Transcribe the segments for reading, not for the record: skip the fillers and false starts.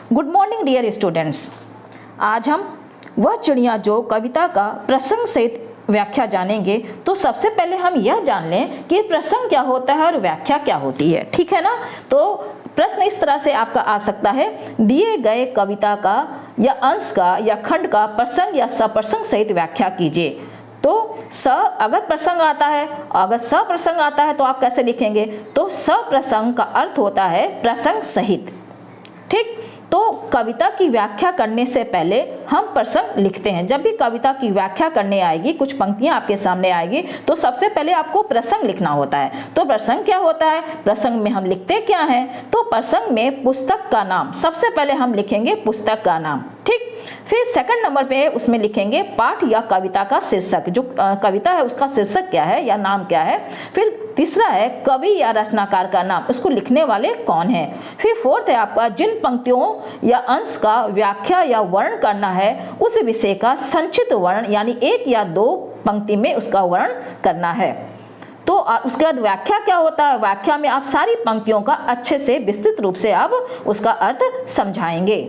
Good morning dear students. आज हम वह चिड़िया जो कविता का प्रसंग सहित व्याख्या जानेंगे। तो सबसे पहले हम यह जान लें कि प्रसंग क्या होता है और व्याख्या क्या होती है, ठीक है ना। तो प्रश्न इस तरह से आपका आ सकता है, दिए गए कविता का या अंश का या खंड का प्रसंग या सप्रसंग सहित व्याख्या कीजिए। तो अगर प्रसंग आता है, अगर सप्रसंग आता है तो आप कैसे लिखेंगे? तो सप्रसंग का अर्थ होता है प्रसंग सहित, ठीक। तो कविता की व्याख्या करने से पहले हम प्रसंग लिखते हैं। जब भी कविता की व्याख्या करने आएगी, कुछ पंक्तियां आपके सामने आएगी, तो सबसे पहले आपको प्रसंग लिखना होता है। तो प्रसंग क्या होता है? प्रसंग में हम लिखते क्या हैं? तो प्रसंग में पुस्तक का नाम, सबसे पहले हम लिखेंगे पुस्तक का नाम, ठीक। फिर सेकंड नंबर पे उसमें लिखेंगे पाठ या कविता का शीर्षक, जो कविता है उसका शीर्षक क्या है या नाम क्या है। फिर तीसरा है कवि या रचनाकार का नाम, उसको लिखने वाले कौन है। फिर फोर्थ है आपका जिन पंक्तियों या अंश का व्याख्या या वर्णन करना है उस विषय का संक्षिप्त वर्णन, यानी एक या दो पंक्ति में उसका वर्णन करना है। तो उसके बाद व्याख्या क्या होता है? व्याख्या में आप सारी पंक्तियों का अच्छे से विस्तृत रूप से आप उसका अर्थ समझाएंगे।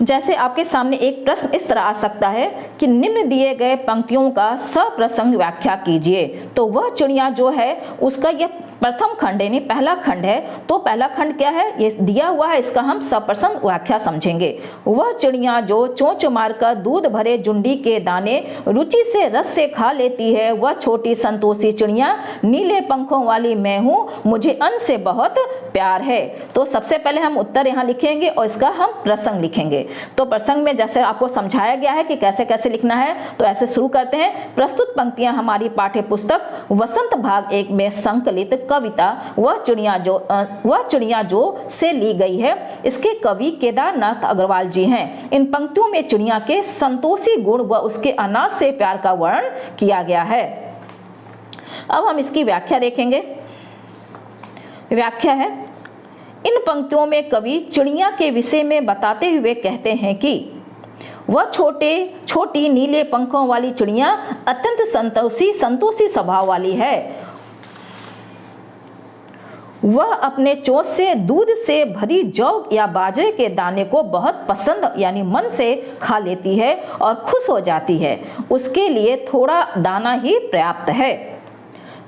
जैसे आपके सामने एक प्रश्न इस तरह आ सकता है कि निम्न दिए गए पंक्तियों का सप्रसंग व्याख्या कीजिए। तो वह चिड़िया जो है उसका यह प्रथम खंड यानी पहला खंड है। तो पहला खंड क्या है? ये दिया हुआ है, इसका हम सप्रसंग व्याख्या समझेंगे। वह चिड़िया जो चोंच मारकर दूध भरे जुंडी के दाने रुचि से रस से खा लेती है, वह छोटी संतोषी चिड़िया नीले पंखों वाली मैं हूँ, मुझे अन्न से बहुत प्यार है। तो सबसे पहले हम उत्तर यहाँ लिखेंगे और इसका हम प्रसंग लिखेंगे। तो प्रसंग में जैसे आपको समझाया गया है कि कैसे कैसे लिखना है, तो ऐसे शुरू करते हैं। प्रस्तुत पंक्तियां हमारी पाठ्य पुस्तक वसंत भाग 1 में संकलित कविता वह चिड़िया जो से ली गई है। इसके कवि केदारनाथ अग्रवाल जी हैं। इन पंक्तियों में चिड़िया के संतोषी गुण व उसके अनाज से प्यार का वर्णन किया गया है। अब हम इसकी व्याख्या देखेंगे। व्याख्या है, इन पंक्तियों में कवि चिड़िया के विषय में बताते हुए कहते हैं कि वह छोटी नीले पंखों वाली चिड़िया अत्यंत संतोषी स्वभाव वाली है। वह अपने चोंच से दूध से भरी जौ या बाजरे के दाने को बहुत पसंद यानी मन से खा लेती है और खुश हो जाती है। उसके लिए थोड़ा दाना ही पर्याप्त है।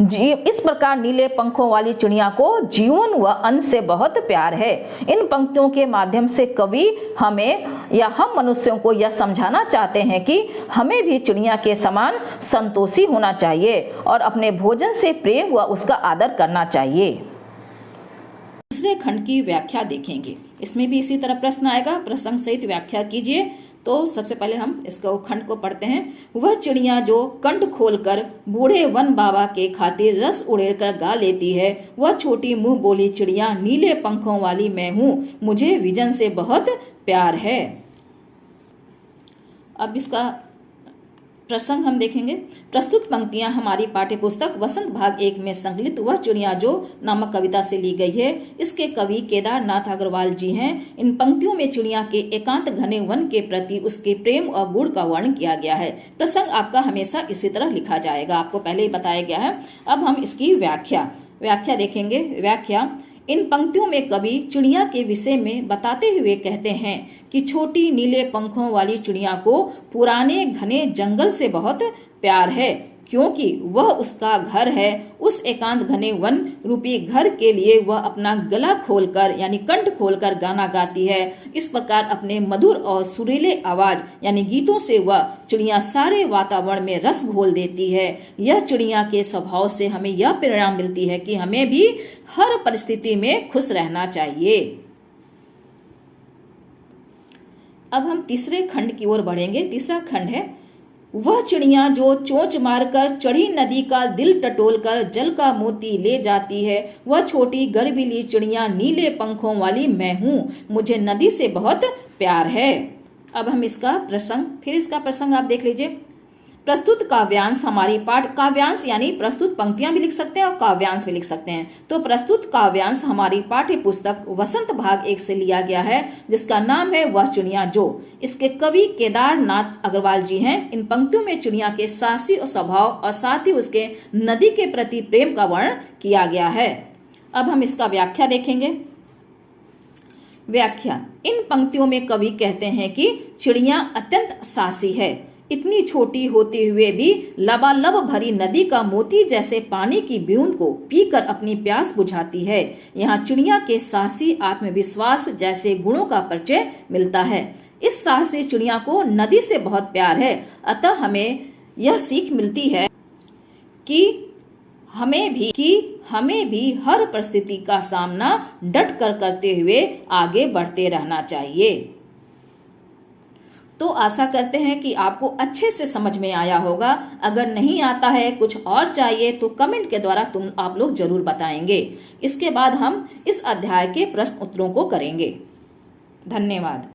इस प्रकार नीले पंखों वाली चिड़िया को जीवन व अन्न से बहुत प्यार है। इन पंक्तियों के माध्यम से कवि हमें या हम मनुष्यों को यह समझाना चाहते हैं कि हमें भी चिड़िया के समान संतोषी होना चाहिए और अपने भोजन से प्रेम व उसका आदर करना चाहिए। दूसरे खंड की व्याख्या देखेंगे। इसमें भी इसी तरह प्रश्न आएगा, प्रसंग सहित व्याख्या कीजिए। तो सबसे पहले हम इसको खंड को पढ़ते हैं। वह चिड़िया जो कंठ खोलकर बूढ़े वन बाबा के खातिर रस उड़ेलकर गा लेती है, वह छोटी मुंह बोली चिड़िया नीले पंखों वाली मैं हूँ, मुझे विजन से बहुत प्यार है। अब इसका प्रसंग हम देखेंगे। प्रस्तुत पंक्तियां हमारी पाठ्य पुस्तक वसंत भाग 1 में संकलित वह चिड़िया जो नामक कविता से ली गई है। इसके कवि केदारनाथ अग्रवाल जी हैं। इन पंक्तियों में चिड़िया के एकांत घने वन के प्रति उसके प्रेम और गुण का वर्णन किया गया है। प्रसंग आपका हमेशा इसी तरह लिखा जाएगा, आपको पहले ही बताया गया है। अब हम इसकी व्याख्या देखेंगे। व्याख्या, इन पंक्तियों में कवि चिड़िया के विषय में बताते हुए कहते हैं कि छोटी नीले पंखों वाली चिड़िया को पुराने घने जंगल से बहुत प्यार है, क्योंकि वह उसका घर है। उस एकांत घने वन रूपी घर के लिए वह अपना गला खोलकर यानी कंठ खोलकर गाना गाती है। इस प्रकार अपने मधुर और सुरीले आवाज यानी गीतों से वह चिड़िया सारे वातावरण में रस घोल देती है। यह चिड़िया के स्वभाव से हमें यह प्रेरणा मिलती है कि हमें भी हर परिस्थिति में खुश रहना चाहिए। अब हम तीसरे खंड की ओर बढ़ेंगे। तीसरा खंड है, वह चिड़िया जो चोंच मारकर चढ़ी नदी का दिल टटोलकर जल का मोती ले जाती है, वह छोटी गर्वीली चिड़िया नीले पंखों वाली मैं हूँ, मुझे नदी से बहुत प्यार है। अब हम इसका प्रसंग आप देख लीजिए। प्रस्तुत काव्यांश हमारी काव्यांश यानी प्रस्तुत पंक्तियां भी लिख सकते हैं और काव्यांश भी लिख सकते हैं। तो प्रस्तुत काव्यांश हमारी पाठ्य पुस्तक वसंत भाग 1 से लिया गया है, जिसका नाम है वह चिड़िया जो। इसके कवि केदारनाथ अग्रवाल जी हैं। इन पंक्तियों में चिड़िया के साहसी और स्वभाव और साथ ही उसके नदी के प्रति प्रेम का वर्णन किया गया है। अब हम इसका व्याख्या देखेंगे। व्याख्या। इन पंक्तियों में कवि कहते हैं कि चिड़िया अत्यंत साहसी है। इतनी छोटी होते हुए भी लबालब भरी नदी का मोती जैसे पानी की बूंद को पीकर अपनी प्यास बुझाती है। यहाँ चिड़िया के साहसी आत्मविश्वास जैसे गुणों का परिचय मिलता है। इस साहसी चिड़िया को नदी से बहुत प्यार है। अतः हमें यह सीख मिलती है कि हमें भी हर परिस्थिति का सामना डट कर करते हुए आगे बढ़ते रहना चाहिए। तो आशा करते हैं कि आपको अच्छे से समझ में आया होगा। अगर नहीं आता है, कुछ और चाहिए, तो कमेंट के द्वारा आप लोग जरूर बताएंगे। इसके बाद हम इस अध्याय के प्रश्न उत्तरों को करेंगे। धन्यवाद।